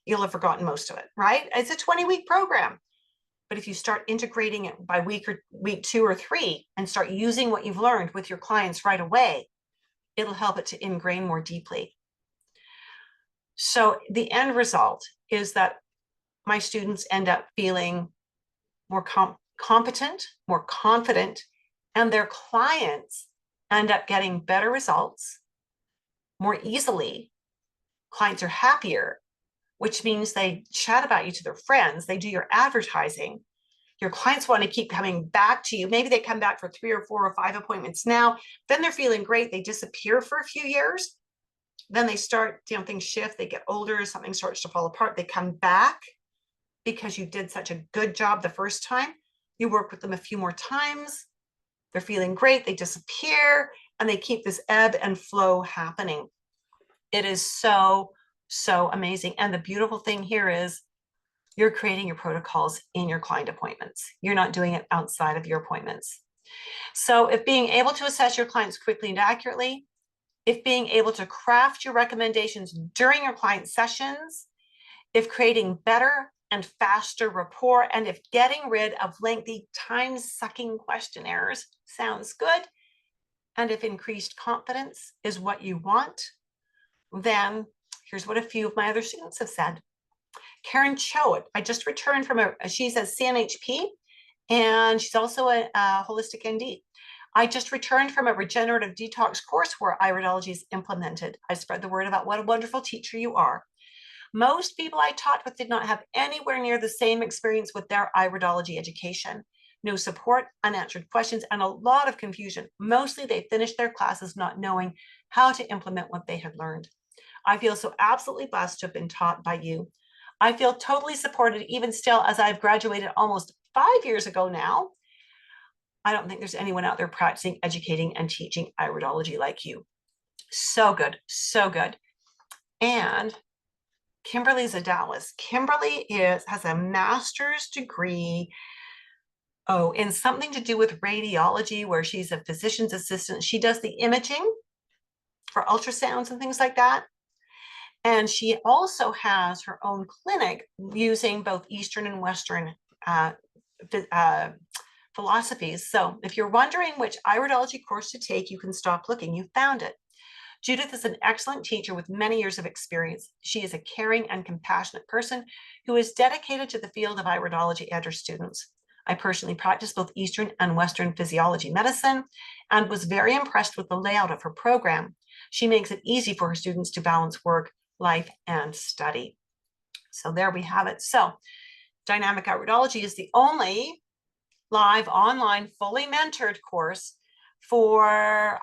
you'll have forgotten most of it, right? It's a 20-week program. But if you start integrating it by week 2 or 3 and start using what you've learned with your clients right away, it'll help it to ingrain more deeply. So the end result is that my students end up feeling more competent, more confident, and their clients end up getting better results more easily. Clients are happier, which means they chat about you to their friends. They do your advertising. Your clients want to keep coming back to you. Maybe they come back for 3 or 4 or 5 appointments now. Then they're feeling great. They disappear for a few years. Then they start, things shift. They get older. Something starts to fall apart. They come back because you did such a good job the first time. You work with them a few more times. They're feeling great. They disappear, and they keep this ebb and flow happening. It is so amazing. And the beautiful thing here is you're creating your protocols in your client appointments. You're not doing it outside of your appointments. So if being able to assess your clients quickly and accurately, if being able to craft your recommendations during your client sessions, if creating better and faster rapport, and if getting rid of lengthy time-sucking questionnaires sounds good, and if increased confidence is what you want, then here's what a few of my other students have said. Karen Cho, I just returned from she's a CNHP, and she's also a holistic ND. I just returned from a regenerative detox course where iridology is implemented. I spread the word about what a wonderful teacher you are. Most people I taught with did not have anywhere near the same experience with their iridology education. No support, unanswered questions, and a lot of confusion. Mostly they finished their classes not knowing how to implement what they had learned. I feel so absolutely blessed to have been taught by you. I feel totally supported even still as I've graduated almost 5 years ago now. I don't think there's anyone out there practicing, educating, and teaching iridology like you. So good, so good. And Kimberly's a Dallas. Kimberly has a master's degree in something to do with radiology, where she's a physician's assistant. She does the imaging for ultrasounds and things like that. And she also has her own clinic using both Eastern and Western philosophies. So if you're wondering which iridology course to take, you can stop looking. You found it. Judith is an excellent teacher with many years of experience. She is a caring and compassionate person who is dedicated to the field of iridology and her students. I personally practice both Eastern and Western physiology medicine and was very impressed with the layout of her program. She makes it easy for her students to balance work, life, and study. So there we have it. So Dynamic Iridology is the only live, online, fully mentored course for,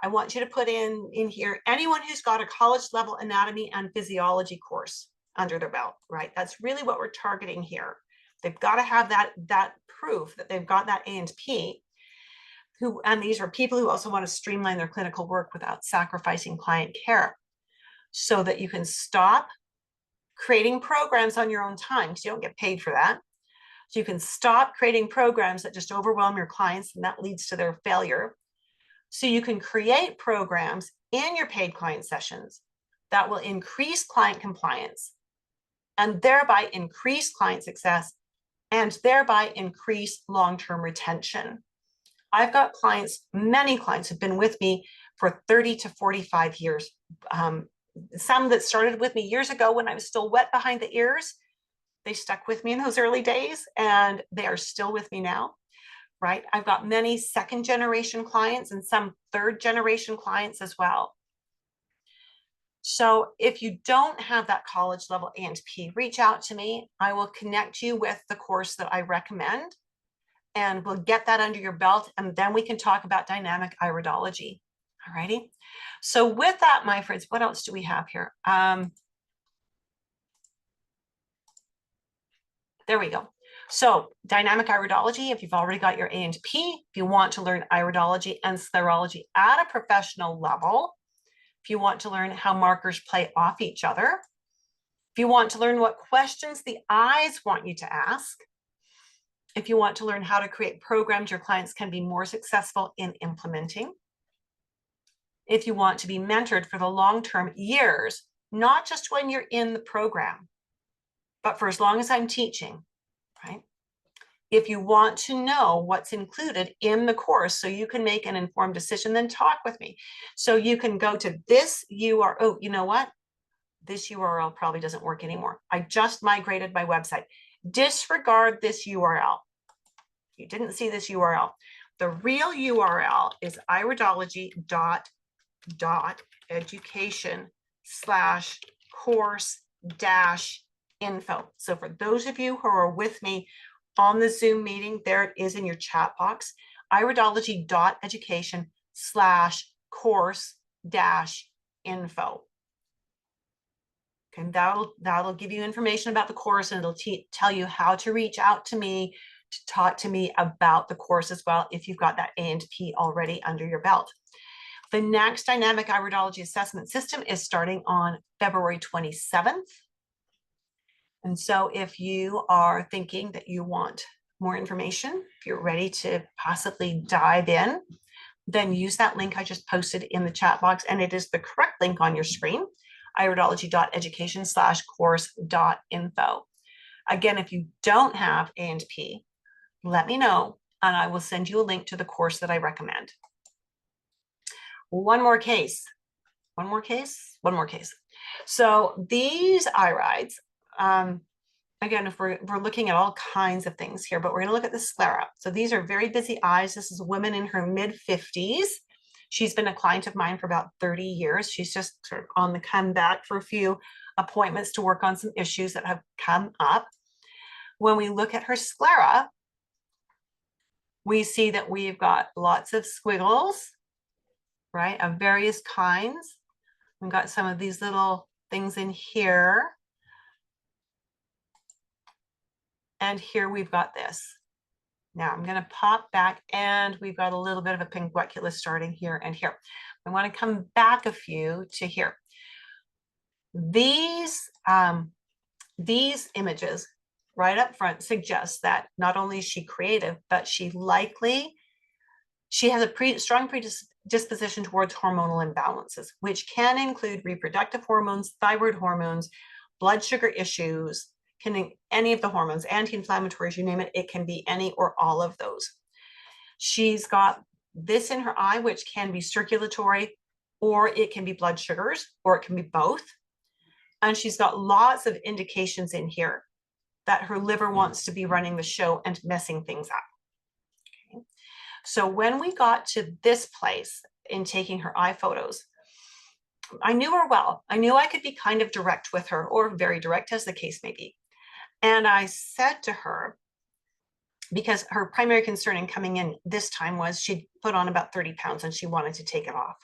I want you to put in here, anyone who's got a college level anatomy and physiology course under their belt, right? That's really what we're targeting here. They've got to have that proof that they've got that A&P. And these are people who also want to streamline their clinical work without sacrificing client care, so that you can stop creating programs on your own time, because you don't get paid for that. So you can stop creating programs that just overwhelm your clients, and that leads to their failure. So you can create programs in your paid client sessions that will increase client compliance and thereby increase client success and thereby increase long-term retention. I've got clients, many clients have been with me for 30 to 45 years. Some that started with me years ago when I was still wet behind the ears, they stuck with me in those early days and they are still with me now, right? I've got many second generation clients and some third generation clients as well. So if you don't have that college level A&P, reach out to me. I will connect you with the course that I recommend and we'll get that under your belt. And then we can talk about dynamic iridology. All righty. So with that, my friends, what else do we have here? There we go. So dynamic iridology, if you've already got your A&P, if you want to learn iridology and sclerology at a professional level, if you want to learn how markers play off each other, if you want to learn what questions the eyes want you to ask, if you want to learn how to create programs your clients can be more successful in implementing, if you want to be mentored for the long-term years, not just when you're in the program, but for as long as I'm teaching, right? If you want to know what's included in the course so you can make an informed decision, then talk with me. So you can go to this URL. Oh, you know what? This URL probably doesn't work anymore. I just migrated my website. Disregard this URL. You didn't see this URL. The real URL is iridology.education/course-info. So for those of you who are with me on the Zoom meeting, there it is in your chat box, iridology.education/course-info. Okay, that'll give you information about the course, and it'll tell you how to reach out to me to talk to me about the course as well if you've got that A&P already under your belt. The next dynamic iridology assessment system is starting on February 27th. And so if you are thinking that you want more information, if you're ready to possibly dive in, then use that link I just posted in the chat box, and it is the correct link on your screen, iridology.education/course.info. Again, if you don't have A&P, let me know, and I will send you a link to the course that I recommend. One more case. So these irides, again, if we're looking at all kinds of things here, but we're going to look at the sclera. So these are very busy eyes. This is a woman in her mid-50s. She's been a client of mine for about 30 years. She's just sort of on the comeback for a few appointments to work on some issues that have come up. When we look at her sclera, we see that we've got lots of squiggles, right, of various kinds. We've got some of these little things in here. And here we've got this. Now I'm going to pop back, and we've got a little bit of a pinguiculus starting here and here. I want to come back a few to here. These images right up front suggest that not only is she creative, but she has a strong predisposition towards hormonal imbalances, which can include reproductive hormones, thyroid hormones, blood sugar issues, any of the hormones, anti-inflammatories, you name it, it can be any or all of those. She's got this in her eye, which can be circulatory, or it can be blood sugars, or it can be both. And she's got lots of indications in here that her liver wants to be running the show and messing things up. Okay. So when we got to this place in taking her eye photos, I knew her well. I knew I could be kind of direct with her, or very direct, as the case may be. And I said to her, because her primary concern in coming in this time was she'd put on about 30 pounds and she wanted to take it off.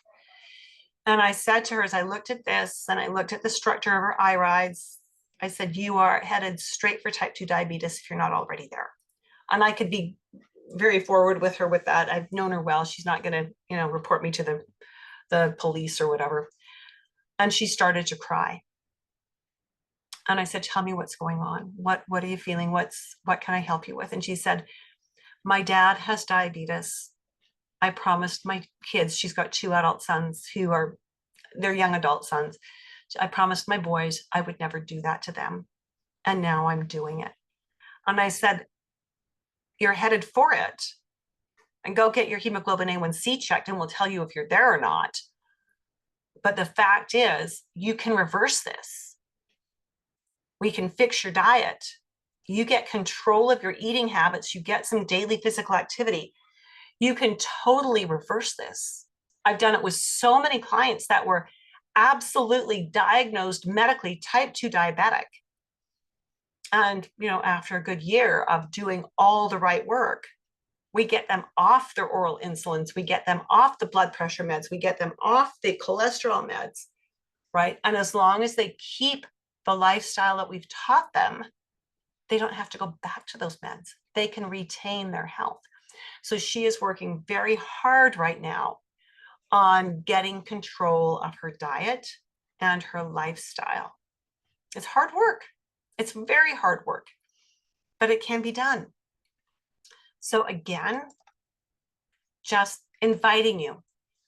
And I said to her, as I looked at this and I looked at the structure of her irides, I said, you are headed straight for type 2 diabetes if you're not already there. And I could be very forward with her with that. I've known her well. She's not going to, report me to the police or whatever. And she started to cry. And I said, tell me what's going on. What are you feeling? What can I help you with? And she said, my dad has diabetes. I promised my kids, she's got 2 adult sons who are, they're young adult sons. I promised my boys I would never do that to them. And now I'm doing it. And I said, you're headed for it. And go get your hemoglobin A1C checked and we'll tell you if you're there or not. But the fact is, you can reverse this. We can fix your diet. You get control of your eating habits. You get some daily physical activity. You can totally reverse this. I've done it with so many clients that were absolutely diagnosed medically type 2 diabetic. And, after a good year of doing all the right work, we get them off their oral insulins, we get them off the blood pressure meds, we get them off the cholesterol meds, right? And as long as they keep the lifestyle that we've taught them, they don't have to go back to those meds. They can retain their health. So she is working very hard right now on getting control of her diet and her lifestyle. It's hard work. It's very hard work, but it can be done. So again, just inviting you,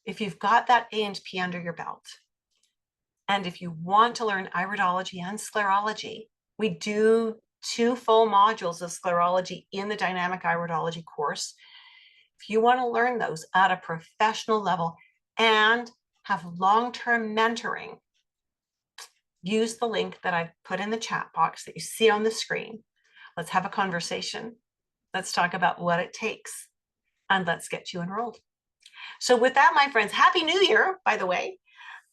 if you've got that A and P under your belt, and if you want to learn iridology and sclerology, we do 2 full modules of sclerology in the dynamic iridology course. If you want to learn those at a professional level and have long-term mentoring, use the link that I've put in the chat box that you see on the screen. Let's have a conversation. Let's talk about what it takes, and let's get you enrolled. So with that, my friends, Happy New Year, by the way.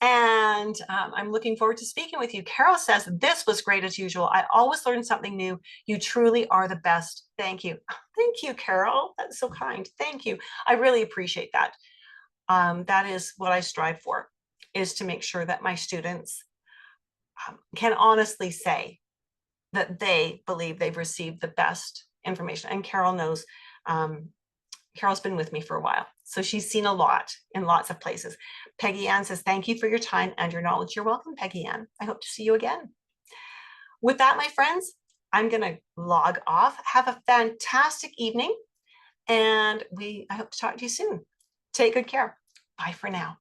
And I'm looking forward to speaking with you. Carol says, this was great as usual. I always learn something new. You truly are the best. Thank you. Thank you, Carol. That's so kind. Thank you. I really appreciate that. That is what I strive for, is to make sure that my students can honestly say that they believe they've received the best information. And Carol knows, Carol's been with me for a while, so she's seen a lot in lots of places. Peggy Ann says, thank you for your time and your knowledge. You're welcome, Peggy Ann. I hope to see you again. With that, my friends, I'm going to log off. Have a fantastic evening, and I hope to talk to you soon. Take good care. Bye for now.